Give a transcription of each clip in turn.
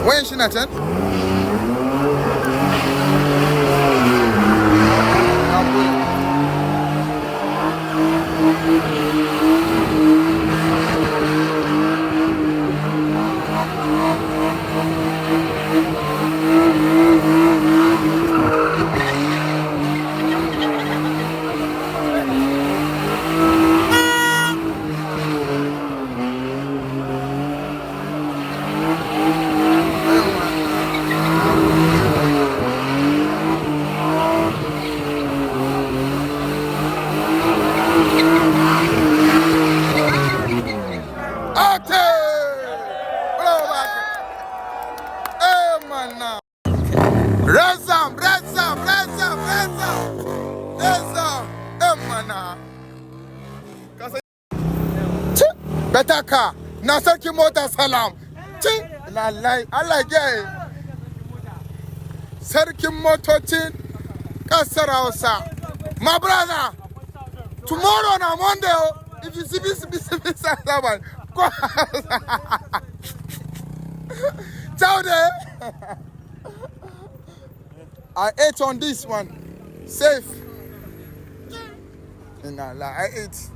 When is she not? Better car. Now thank you motor salam. I like it. Serki Motochin Kasarausa. My brother, tomorrow on Monday, if you see this, go. Ciao there. I ate on this one. Safe. I ate.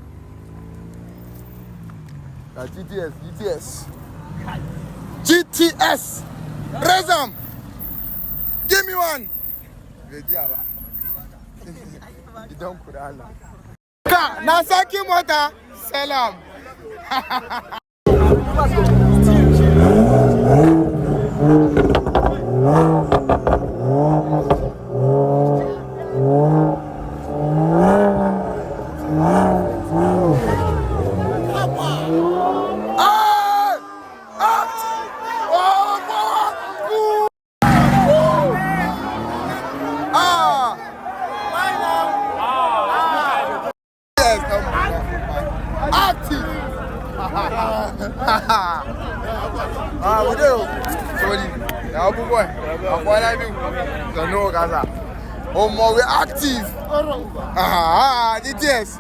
GTS. Rezam. Give me one. You don't put Allah. Nasaki Mota. Salam. We do. Sorry. Now, boy. What I do? So no, Gaza. Oh, more we active. Details.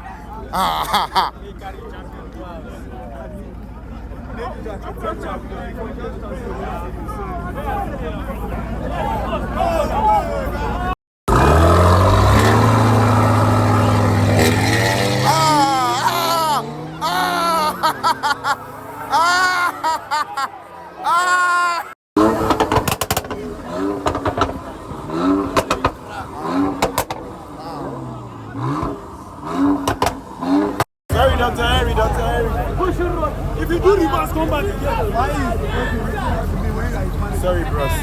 Dr. Harry. If you do reverse, come back again. Sorry, bros.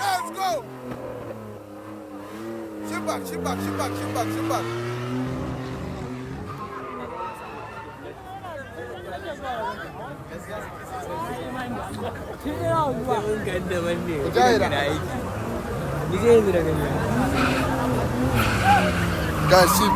Let's go. Ship back. Guys, ship.